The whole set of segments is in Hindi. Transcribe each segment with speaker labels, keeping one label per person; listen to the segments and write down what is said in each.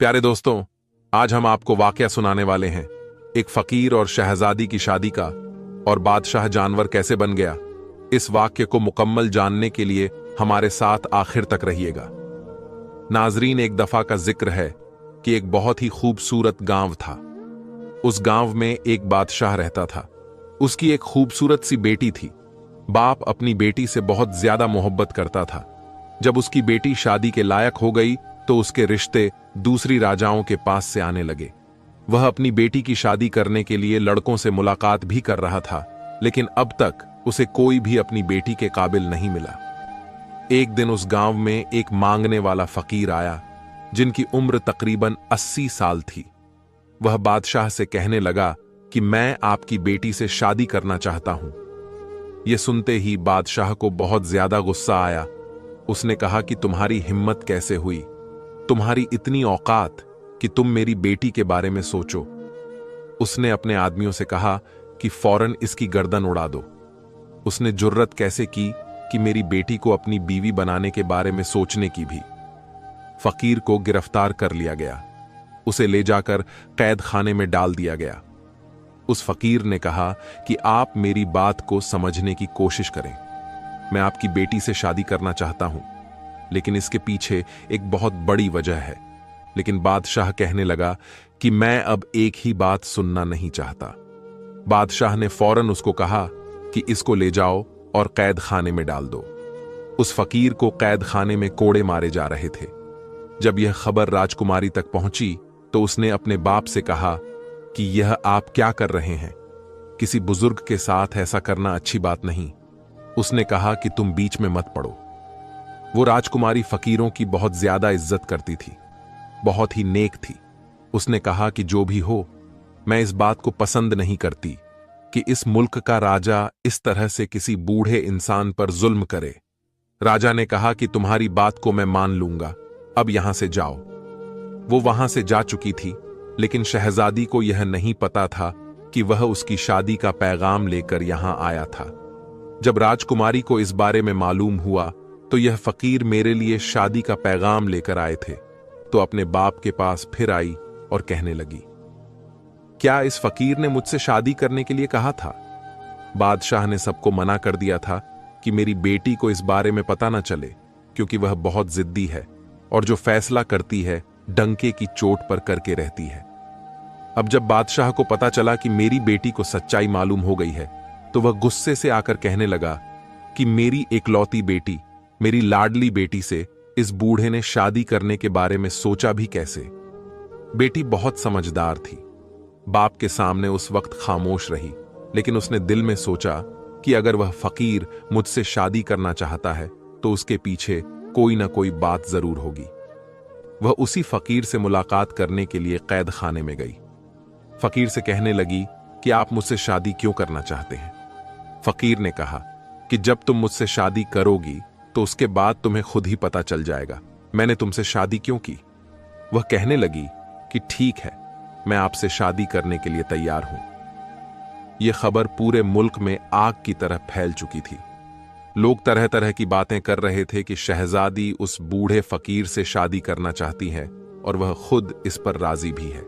Speaker 1: प्यारे दोस्तों, आज हम आपको वाकया सुनाने वाले हैं एक फकीर और शहजादी की शादी का, और बादशाह जानवर कैसे बन गया। इस वाक्य को मुकम्मल जानने के लिए हमारे साथ आखिर तक रहिएगा। नाजरीन, एक दफा का जिक्र है कि एक बहुत ही खूबसूरत गांव था। उस गांव में एक बादशाह रहता था। उसकी एक खूबसूरत सी बेटी थी। बाप अपनी बेटी से बहुत ज्यादा मोहब्बत करता था। जब उसकी बेटी शादी के लायक हो गई तो उसके रिश्ते दूसरी राजाओं के पास से आने लगे। वह अपनी बेटी की शादी करने के लिए लड़कों से मुलाकात भी कर रहा था, लेकिन अब तक उसे कोई भी अपनी बेटी के काबिल नहीं मिला। एक दिन उस गांव में एक मांगने वाला फकीर आया, जिनकी उम्र तकरीबन 80 साल थी। वह बादशाह से कहने लगा कि मैं आपकी बेटी से शादी करना चाहता हूं। यह सुनते ही बादशाह को बहुत ज्यादा गुस्सा आया। उसने कहा कि तुम्हारी हिम्मत कैसे हुई, तुम्हारी इतनी औकात कि तुम मेरी बेटी के बारे में सोचो। उसने अपने आदमियों से कहा कि फौरन इसकी गर्दन उड़ा दो। उसने जुर्रत कैसे की कि मेरी बेटी को अपनी बीवी बनाने के बारे में सोचने की भी। फकीर को गिरफ्तार कर लिया गया। उसे ले जाकर कैद खाने में डाल दिया गया। उस फकीर ने कहा कि आप मेरी बात को समझने की कोशिश करें। मैं आपकी बेटी से शादी करना चाहता हूं, लेकिन इसके पीछे एक बहुत बड़ी वजह है। लेकिन बादशाह कहने लगा कि मैं अब एक ही बात सुनना नहीं चाहता। बादशाह ने फौरन उसको कहा कि इसको ले जाओ और कैद खाने में डाल दो। उस फकीर को कैद खाने में कोड़े मारे जा रहे थे। जब यह खबर राजकुमारी तक पहुंची तो उसने अपने बाप से कहा कि यह आप क्या कर रहे हैं। किसी बुजुर्ग के साथ ऐसा करना अच्छी बात नहीं। उसने कहा कि तुम बीच में मत पड़ो। वो राजकुमारी फकीरों की बहुत ज्यादा इज्जत करती थी, बहुत ही नेक थी। उसने कहा कि जो भी हो, मैं इस बात को पसंद नहीं करती कि इस मुल्क का राजा इस तरह से किसी बूढ़े इंसान पर जुल्म करे। राजा ने कहा कि तुम्हारी बात को मैं मान लूंगा, अब यहां से जाओ। वो वहां से जा चुकी थी, लेकिन शहजादी को यह नहीं पता था कि वह उसकी शादी का पैगाम लेकर यहां आया था। जब राजकुमारी को इस बारे में मालूम हुआ तो यह फकीर मेरे लिए शादी का पैगाम लेकर आए थे, तो अपने बाप के पास फिर आई और कहने लगी, क्या इस फकीर ने मुझसे शादी करने के लिए कहा था? बादशाह ने सबको मना कर दिया था कि मेरी बेटी को इस बारे में पता न चले, क्योंकि वह बहुत जिद्दी है और जो फैसला करती है डंके की चोट पर करके रहती है। अब जब बादशाह को पता चला कि मेरी बेटी को सच्चाई मालूम हो गई है, तो वह गुस्से से आकर कहने लगा कि मेरी एकलौती बेटी, मेरी लाडली बेटी से इस बूढ़े ने शादी करने के बारे में सोचा भी कैसे। बेटी बहुत समझदार थी। बाप के सामने उस वक्त खामोश रही, लेकिन उसने दिल में सोचा कि अगर वह फकीर मुझसे शादी करना चाहता है तो उसके पीछे कोई ना कोई बात जरूर होगी। वह उसी फकीर से मुलाकात करने के लिए कैद खाने में गई। फकीर से कहने लगी कि आप मुझसे शादी क्यों करना चाहते हैं? फकीर ने कहा कि जब तुम मुझसे शादी करोगी तो उसके बाद तुम्हें खुद ही पता चल जाएगा मैंने तुमसे शादी क्यों की। वह कहने लगी कि ठीक है, मैं आपसे शादी करने के लिए तैयार हूं। यह खबर पूरे मुल्क में आग की तरह फैल चुकी थी। लोग तरह तरह की बातें कर रहे थे कि शहजादी उस बूढ़े फकीर से शादी करना चाहती है और वह खुद इस पर राजी भी है।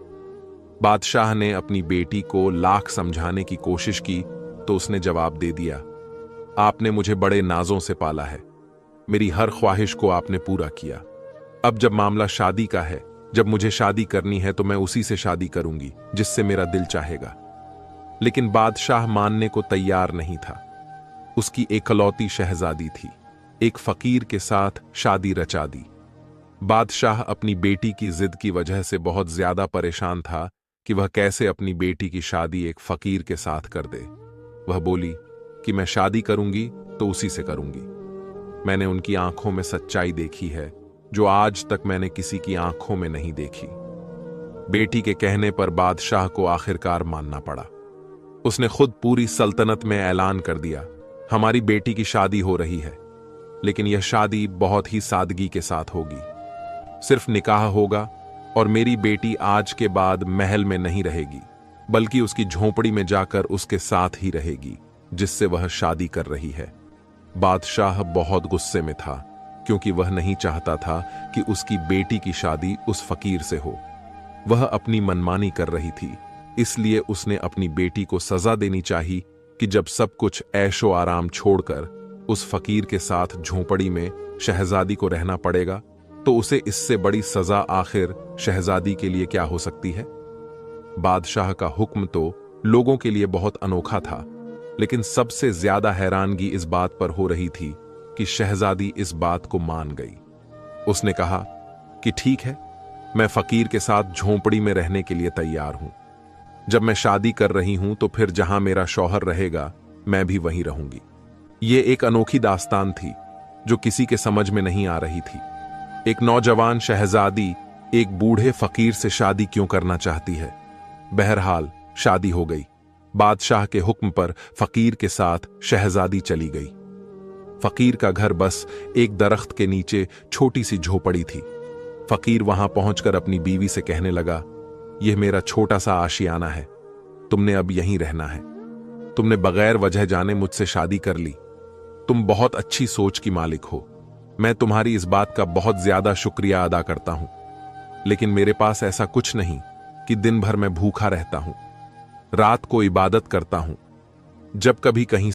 Speaker 1: बादशाह ने अपनी बेटी को लाख समझाने की कोशिश की तो उसने जवाब दे दिया, आपने मुझे बड़े नाजों से पाला है, मेरी हर ख्वाहिश को आपने पूरा किया। अब जब मामला शादी का है, जब मुझे शादी करनी है तो मैं उसी से शादी करूंगी जिससे मेरा दिल चाहेगा। लेकिन बादशाह मानने को तैयार नहीं था। उसकी एकलौती शहजादी थी, एक फकीर के साथ शादी रचा दी। बादशाह अपनी बेटी की जिद की वजह से बहुत ज्यादा परेशान था कि वह कैसे अपनी बेटी की शादी एक फकीर के साथ कर दे। वह बोली कि मैं शादी करूंगी तो उसी से करूंगी। मैंने उनकी आंखों में सच्चाई देखी है जो आज तक मैंने किसी की आंखों में नहीं देखी। बेटी के कहने पर बादशाह को आखिरकार मानना पड़ा। उसने खुद पूरी सल्तनत में ऐलान कर दिया, हमारी बेटी की शादी हो रही है, लेकिन यह शादी बहुत ही सादगी के साथ होगी। सिर्फ निकाह होगा और मेरी बेटी आज के बाद महल में नहीं रहेगी, बल्कि उसकी झोंपड़ी में जाकर उसके साथ ही रहेगी जिससे वह शादी कर रही है। बादशाह बहुत गुस्से में था। क्योंकि वह नहीं चाहता था कि उसकी बेटी की शादी उस फकीर से हो। वह अपनी मनमानी कर रही थी, इसलिए उसने अपनी बेटी को सजा देनी चाहिए कि जब सब कुछ ऐशो आराम छोड़कर उस फकीर के साथ झोंपड़ी में शहजादी को रहना पड़ेगा, तो उसे इससे बड़ी सजा आखिर शहजादी के लिए क्या हो सकती है। बादशाह का हुक्म तो लोगों के लिए बहुत अनोखा था, लेकिन सबसे ज्यादा हैरानगी इस बात पर हो रही थी कि शहजादी इस बात को मान गई। उसने कहा कि ठीक है, मैं फकीर के साथ झोंपड़ी में रहने के लिए तैयार हूं। जब मैं शादी कर रही हूं तो फिर जहां मेरा शौहर रहेगा मैं भी वहीं रहूंगी। ये एक अनोखी दास्तान थी जो किसी के समझ में नहीं आ रही थी। एक नौजवान शहजादी एक बूढ़े फकीर से शादी क्यों करना चाहती है। बहरहाल शादी हो गई। बादशाह के हुक्म पर फकीर के साथ शहजादी चली गई। फकीर का घर बस एक दरख्त के नीचे छोटी सी झोपड़ी थी। फकीर वहां पहुंचकर अपनी बीवी से कहने लगा, यह मेरा छोटा सा आशियाना है, तुमने अब यहीं रहना है। तुमने बगैर वजह जाने मुझसे शादी कर ली। तुम बहुत अच्छी सोच की मालिक हो। मैं तुम्हारी इस बात का बहुत ज्यादा शुक्रिया अदा करता हूं, लेकिन मेरे पास ऐसा कुछ नहीं कि दिन भर मैं भूखा रहता हूं। रात को इबादत करता हूं। जब कभी कहीं